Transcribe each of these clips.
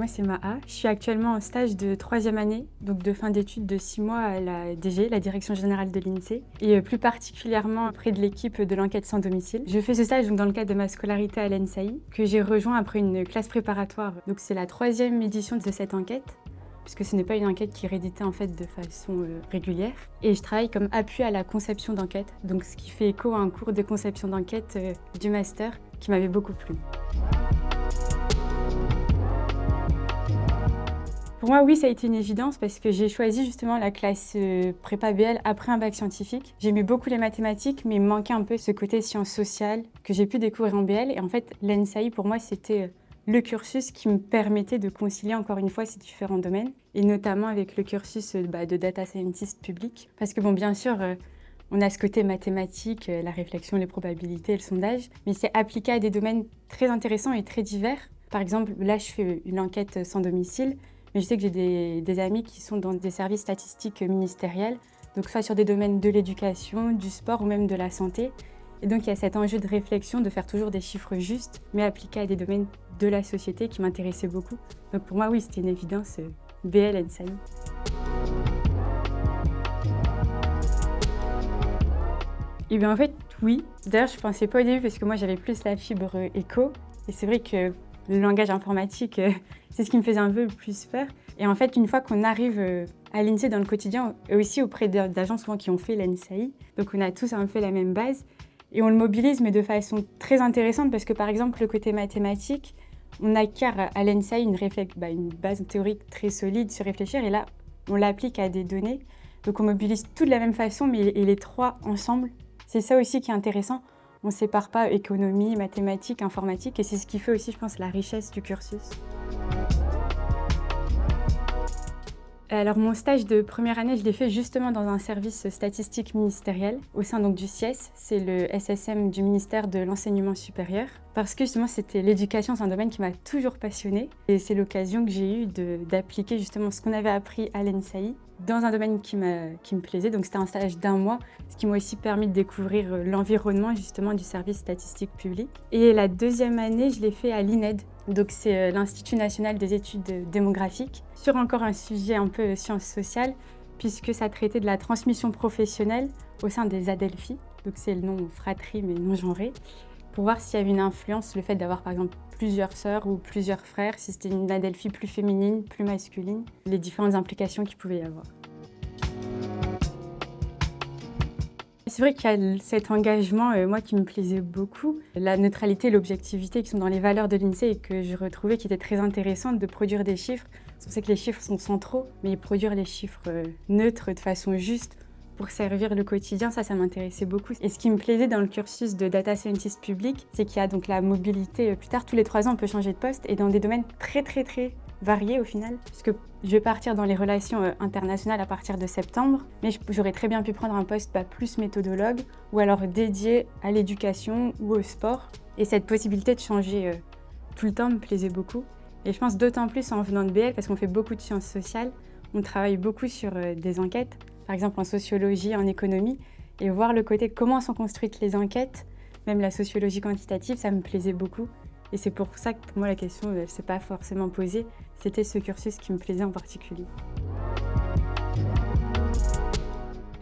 c'est Maha. Je suis actuellement en stage de 3e année, donc de fin d'études de 6 mois à la DG, la Direction Générale de l'INSEE, et plus particulièrement auprès de l'équipe de l'enquête sans domicile. Je fais ce stage donc, dans le cadre de ma scolarité à l'ENSAI, que j'ai rejoint après une classe préparatoire. Donc c'est la 3e édition de cette enquête, puisque ce n'est pas une enquête qui est rééditée en fait de façon régulière. Et je travaille comme appui à la conception d'enquête, donc ce qui fait écho à un cours de conception d'enquête du master qui m'avait beaucoup plu. Pour moi, oui, ça a été une évidence parce que j'ai choisi justement la classe prépa BL après un bac scientifique. J'aimais beaucoup les mathématiques, mais il me manquait un peu ce côté sciences sociales que j'ai pu découvrir en BL. Et en fait, l'ENSAI, pour moi, c'était le cursus qui me permettait de concilier encore une fois ces différents domaines, et notamment avec le cursus de data scientist public. Parce que bon, bien sûr, on a ce côté mathématique, la réflexion, les probabilités, le sondage, mais c'est appliqué à des domaines très intéressants et très divers. Par exemple, là, je fais une enquête sans domicile, mais je sais que j'ai des amis qui sont dans des services statistiques ministériels, donc soit sur des domaines de l'éducation, du sport ou même de la santé. Et donc, il y a cet enjeu de réflexion, de faire toujours des chiffres justes, mais appliqués à des domaines de la société qui m'intéressaient beaucoup. Donc pour moi, oui, c'était une évidence, BL, ENSAI. Et bien en fait, oui. D'ailleurs, je ne pensais pas au début parce que moi, j'avais plus la fibre éco. Et c'est vrai que le langage informatique, c'est ce qui me faisait un peu plus peur. Et en fait, une fois qu'on arrive à l'INSEE dans le quotidien, et aussi auprès d'agents souvent qui ont fait l'ENSAI, donc on a tous un peu la même base, et on le mobilise, mais de façon très intéressante, parce que par exemple, le côté mathématique, on acquiert à l'ENSAI une base théorique très solide sur réfléchir, et là, on l'applique à des données. Donc on mobilise tout de la même façon, mais les trois ensemble. C'est ça aussi qui est intéressant. On ne sépare pas économie, mathématiques, informatique, et c'est ce qui fait aussi, je pense, la richesse du cursus. Alors mon stage de première année, je l'ai fait justement dans un service statistique ministériel, au sein donc du SIES, c'est le SSM du ministère de l'Enseignement supérieur, parce que justement c'était l'éducation, c'est un domaine qui m'a toujours passionnée, et c'est l'occasion que j'ai eue d'appliquer justement ce qu'on avait appris à l'ENSAI dans un domaine qui me plaisait, donc c'était un stage d'1 mois, ce qui m'a aussi permis de découvrir l'environnement justement du service statistique public. Et la 2e année, je l'ai fait à l'INED, donc c'est l'Institut national des études démographiques, sur encore un sujet un peu sciences sociales, puisque ça traitait de la transmission professionnelle au sein des adelphi, donc c'est le nom fratrie mais non genré, pour voir s'il y avait une influence, le fait d'avoir par exemple plusieurs sœurs ou plusieurs frères, si c'était une adelphi plus féminine, plus masculine, les différentes implications qu'il pouvait y avoir. C'est vrai qu'il y a cet engagement, moi, qui me plaisait beaucoup. La neutralité, l'objectivité qui sont dans les valeurs de l'INSEE et que je retrouvais qui étaient très intéressantes, de produire des chiffres. On sait que les chiffres sont centraux, mais produire les chiffres neutres de façon juste pour servir le quotidien, ça m'intéressait beaucoup. Et ce qui me plaisait dans le cursus de data scientist public, c'est qu'il y a donc la mobilité. Plus tard, tous les 3 ans, on peut changer de poste et dans des domaines très variés au final, puisque je vais partir dans les relations internationales à partir de septembre, mais j'aurais très bien pu prendre un poste plus méthodologue ou alors dédié à l'éducation ou au sport. Et cette possibilité de changer tout le temps me plaisait beaucoup. Et je pense d'autant plus en venant de BL, parce qu'on fait beaucoup de sciences sociales, on travaille beaucoup sur des enquêtes, par exemple en sociologie, en économie, et voir le côté comment sont construites les enquêtes, même la sociologie quantitative, ça me plaisait beaucoup. Et c'est pour ça que pour moi la question ne s'est pas forcément posée, c'était ce cursus qui me plaisait en particulier.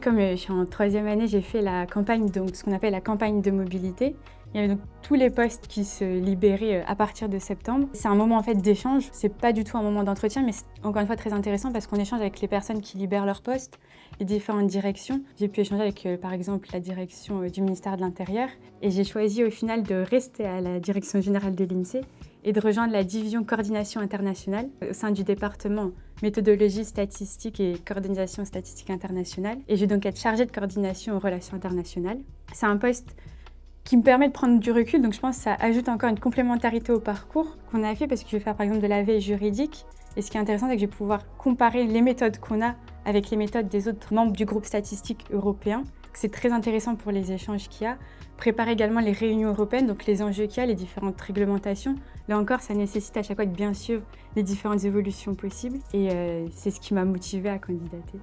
Comme je suis en 3e année, j'ai fait la campagne, donc ce qu'on appelle la campagne de mobilité. Il y avait donc tous les postes qui se libéraient à partir de septembre. C'est un moment en fait d'échange, c'est pas du tout un moment d'entretien, mais c'est encore une fois très intéressant parce qu'on échange avec les personnes qui libèrent leurs postes, les différentes directions. J'ai pu échanger avec par exemple la direction du ministère de l'Intérieur et j'ai choisi au final de rester à la direction générale de l'INSEE et de rejoindre la division coordination internationale au sein du département méthodologie statistique et coordination statistique internationale. Et je vais donc être chargée de coordination aux relations internationales. C'est un poste qui me permet de prendre du recul, donc je pense que ça ajoute encore une complémentarité au parcours qu'on a fait parce que je vais faire par exemple de la veille juridique. Et ce qui est intéressant, c'est que je vais pouvoir comparer les méthodes qu'on a avec les méthodes des autres membres du groupe statistique européen. C'est très intéressant pour les échanges qu'il y a. Préparer également les réunions européennes, donc les enjeux qu'il y a, les différentes réglementations. Là encore, ça nécessite à chaque fois de bien suivre les différentes évolutions possibles. Et c'est ce qui m'a motivée à candidater.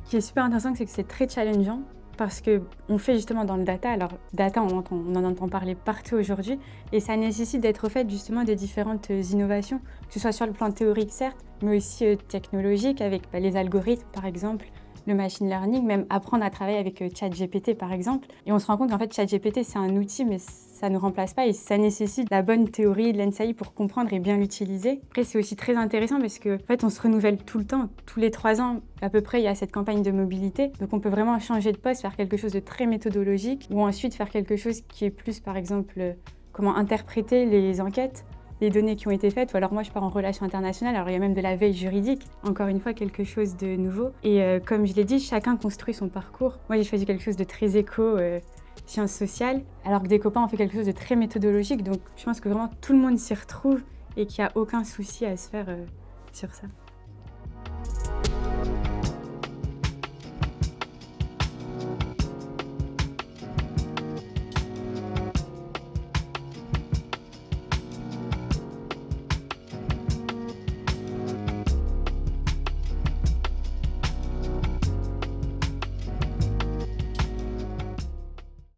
Ce qui est super intéressant, c'est que c'est très challengeant. parce qu'on fait justement dans le data. Alors, data, on en entend parler partout aujourd'hui, et ça nécessite d'être au fait justement de différentes innovations, que ce soit sur le plan théorique certes, mais aussi technologique avec les algorithmes par exemple, le machine learning, même apprendre à travailler avec ChatGPT par exemple. Et on se rend compte qu'en fait ChatGPT c'est un outil, mais ça ne remplace pas et ça nécessite la bonne théorie, de l'insight pour comprendre et bien l'utiliser. Après c'est aussi très intéressant parce que en fait on se renouvelle tout le temps, tous les 3 ans à peu près il y a cette campagne de mobilité. Donc on peut vraiment changer de poste, faire quelque chose de très méthodologique ou ensuite faire quelque chose qui est plus par exemple comment interpréter les enquêtes, les données qui ont été faites, ou alors moi je pars en relations internationales, alors il y a même de la veille juridique, encore une fois quelque chose de nouveau. Et comme je l'ai dit, chacun construit son parcours. Moi j'ai choisi quelque chose de très éco, sciences sociales, alors que des copains ont fait quelque chose de très méthodologique, donc je pense que vraiment tout le monde s'y retrouve et qu'il n'y a aucun souci à se faire sur ça.